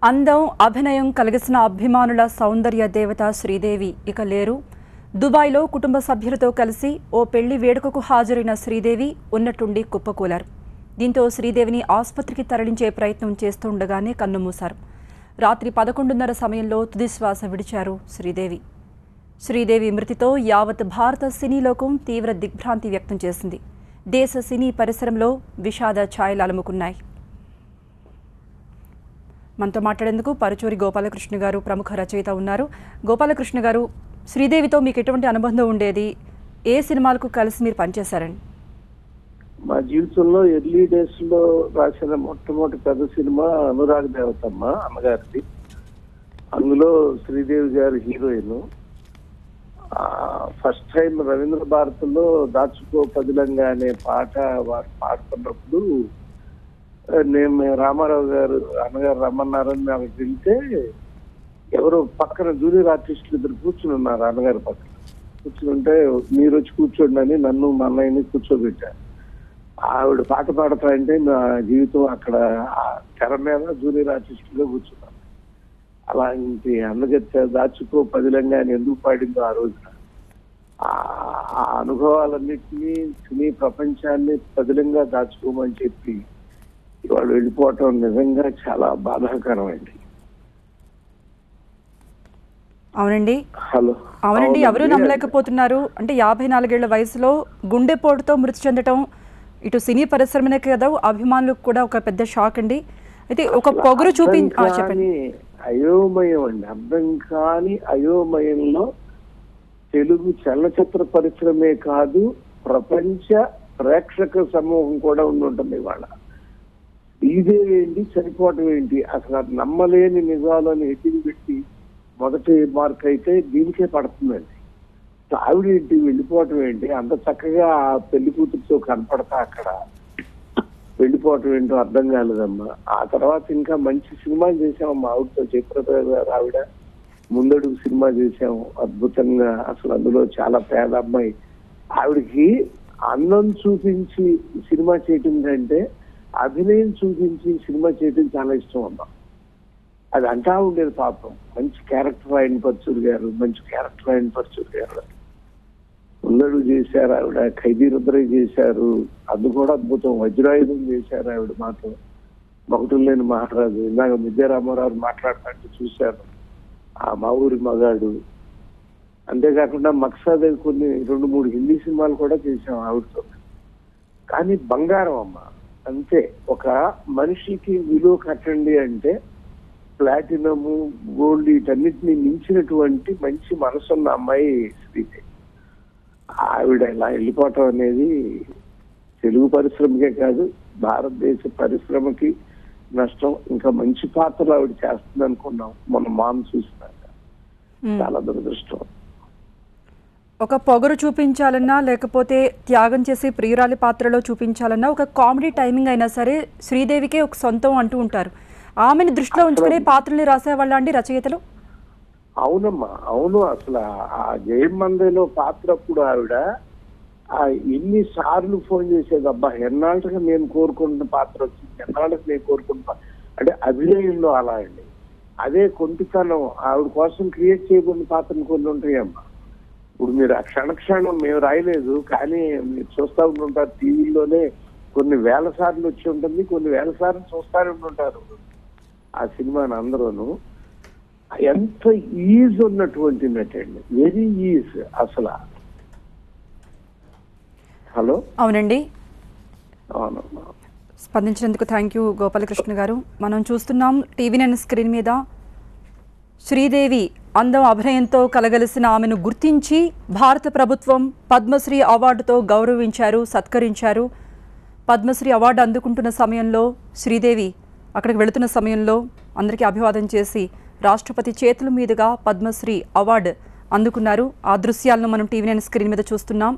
అందం అభినయం కలిగిసిన అభిమానుల సౌందర్య దేవత శ్రీదేవి ఇక లేరు. దుబాయ్లో కుటుంబ సభ్యులతో కలిసి ఓ పెళ్లి వేడుకకు హాజరైన శ్రీదేవి ఉన్నట్టుండి కుప్పకూలారు. దీంతో శ్రీదేవిని ఆసుపత్రికి తరలించే ప్రయత్నం చేస్తుండగానే కన్నుమూశారు. రాత్రి 11:30 సమయంలో తుదిశ్వాస విడిచారు శ్రీదేవి. శ్రీదేవి మృతితో యావత్ భారత సినీ లోకం తీవ్ర దిగ్భ్రాంతి వ్యక్తం చేసింది. దేశ సినీ పరిశ్రమలో విషాద ఛాయలు అలుముకున్నాయి. మనతో మాట్లాడేందుకు పరుచూరి గోపాలకృష్ణ గారు ప్రముఖ రచయిత ఉన్నారు. గోపాలకృష్ణ గారు, శ్రీదేవితో మీకు ఎటువంటి అనుబంధం ఉండేది? ఏ సినిమాలకు కలిసి మీరు పనిచేశారండి? మా జీవితంలో ఎర్లీ డేస్ లో రాసిన మొట్టమొదటి పెద్ద సినిమా అనురాగ్ దేవతమ్మ అమ్మగారిది. అందులో శ్రీదేవి గారు హీరోయిన్. ఫస్ట్ టైం రవీంద్ర భారతిలో దాచుకో పదిలంగా అనే పాట వారు పాడుతున్నప్పుడు మేము రామారావు గారు అన్నగారు రమ్మన్నారని నాకు వెళ్తే ఎవరో పక్కన జూనియర్ ఆర్టిస్టులు ఇద్దరు కూర్చుని ఉన్నారు. అన్నగారి పక్కన కూర్చుంటే మీరు వచ్చి కూర్చోండి అని నన్ను మా అన్నయ్యని కూర్చోబెట్టారు. ఆవిడ పాట పాడతా అంటే నా జీవితం అక్కడ తెర మీద జూనియర్ ఆర్టిస్టులుగా కూర్చున్నాను. అలాంటి అందగత్తె దాచుకో పదిలంగా అని ఎందుకు పాడిందో ఆ రోజున ఆ అనుభవాలన్నింటినీ సినీ ప్రపంచాన్ని పదిలంగా దాచుకోమని చెప్పి ఇవాళ వెళ్ళిపోవటం నిజంగా చాలా బాధాకరమైంది. అవునండి, అవునండి, ఎవరు నమ్మలేకపోతున్నారు. అంటే 54 ఏళ్ల వయసులో గుండెపోటుతో మృతి చెందటం ఇటు సినీ పరిశ్రమనే కదా, అభిమానులకు కూడా ఒక పెద్ద షాక్ అండి. అయితే ఒక పొగరు చెప్పండి. అయోమయం అండి, అర్థం కాని అయోమయంలో తెలుగు చలనచిత్ర పరిశ్రమే కాదు, ప్రపంచ ప్రేక్షక సమూహం కూడా ఉంటుంది ఇవాళ. ఇదేంటి చనిపోవటం ఏంటి, అసలు అది నమ్మలేని నిజాలని హెడ్డింగ్ పెట్టి మొదటి మార్క్ అయితే దీనికే పడుతుందండి. ఆవిడ ఏంటి వెళ్ళిపోవటం ఏంటి, అంత చక్కగా ఆ పెళ్లి కూతురుతో కనపడతా అక్కడ వెళ్ళిపోవటం ఏంటో అర్థం కాలేదమ్మా. ఆ తర్వాత ఇంకా మంచి సినిమాలు చేసామమ్మా ఆవిడతో. జయప్రద గారు ఆవిడ ముందడుగు సినిమా చేసాము అద్భుతంగా. అసలు అందులో చాలా పేద అమ్మాయి. ఆవిడకి అందం చూపించి సినిమా చేయటం కంటే అభినయం చూపించి సినిమా చేయటం చాలా ఇష్టం అమ్మా. అది అంటా ఉండేది పాపం. మంచి క్యారెక్టర్ ఆయన పరచూరి గారు, మంచి క్యారెక్టర్ ఆయన పరచూరి గారు ముందడుగు చేశారు. ఆవిడ ఖైదీ రుద్రయ్య చేశారు, అది కూడా అద్భుతం. వజ్రాయుధం చేశారు ఆవిడ మాత్రం. మగటులు లేని మహారాజు, ఇందాక మిద్య రామారావు మాట్లాడుతుంటే చూశాను, ఆ మా ఊరి మగాడు. అంతేకాకుండా మక్సాదేవి కొన్ని 2-3 హిందీ సినిమాలు కూడా చేశాం ఆవిడతో. కానీ బంగారం అమ్మ అంతే. ఒక మనిషికి విలువ కట్టండి అంటే ప్లాటినము, గోల్డ్ వీటన్నిటిని మించినటువంటి మంచి మనసున్న అమ్మాయి శ్రీదేవి. ఆవిడ ఇలా వెళ్ళిపోవటం అనేది తెలుగు పరిశ్రమకే కాదు, భారతదేశ పరిశ్రమకి నష్టం. ఇంకా మంచి పాత్రలు ఆవిడ చేస్తుంది అనుకున్నాం మన మామ్ చూసినాక. చాలా దురదృష్టం. ఒక పొగరు చూపించాలన్నా లేకపోతే త్యాగం చేసి ప్రియురాలి పాత్రలో చూపించాలన్నా ఒక కామెడీ టైమింగ్ అయినా సరే శ్రీదేవికే ఒక సొంతం అంటూ ఉంటారు. ఆమెను దృష్టిలో ఉంచుకునే పాత్రల్ని రాసేవాళ్ళ అండి రచయితలు? అవునమ్మా, అవును. అసలు ఆ జయం మందేలో పాత్ర అప్పుడు ఆవిడ ఎన్నిసార్లు ఫోన్ చేసేది, అబ్బా ఎన్నాళ్ళకి నేను కోరుకుంటున్న పాత్ర వచ్చింది, ఎన్నాళ్ళకి నేను కోరుకుంటున్నా అంటే అభినయంలో అలా అండి. అదే కొంటితనం ఆవిడ కోసం క్రియేట్ చేయబడిన పాత్రలు కొన్ని ఉంటాయమ్మా. ఇప్పుడు మీరు ఆ క్షణక్షణం మేము రాయలేదు, కానీ మీరు చూస్తూ ఉంటుంటారు టీవీలోనే కొన్ని వేల సార్లు వచ్చి ఉంటుంది, కొన్ని వేల సార్లు చూస్తూనే ఉంటుంటారు ఆ సినిమాని అందరూను. ఎంత ఈజ్ ఉన్నటువంటి నటండి, వెరీ ఈజ్ అసలు. హలో, అవునండి, అవునమ్మా. స్పందించినందుకు థ్యాంక్ యూ గోపాలకృష్ణ గారు. మనం చూస్తున్నాం టీవీ9 స్క్రీన్ మీద శ్రీదేవి అందం అభినయంతో కలగలిసిన ఆమెను గుర్తించి భారత ప్రభుత్వం పద్మశ్రీ అవార్డుతో గౌరవించారు, సత్కరించారు. పద్మశ్రీ అవార్డు అందుకుంటున్న సమయంలో శ్రీదేవి అక్కడికి వెళుతున్న సమయంలో అందరికీ అభివాదం చేసి రాష్ట్రపతి చేతుల మీదుగా పద్మశ్రీ అవార్డు అందుకున్నారు. ఆ దృశ్యాలను మనం టీవీ9 స్క్రీన్ మీద చూస్తున్నాం.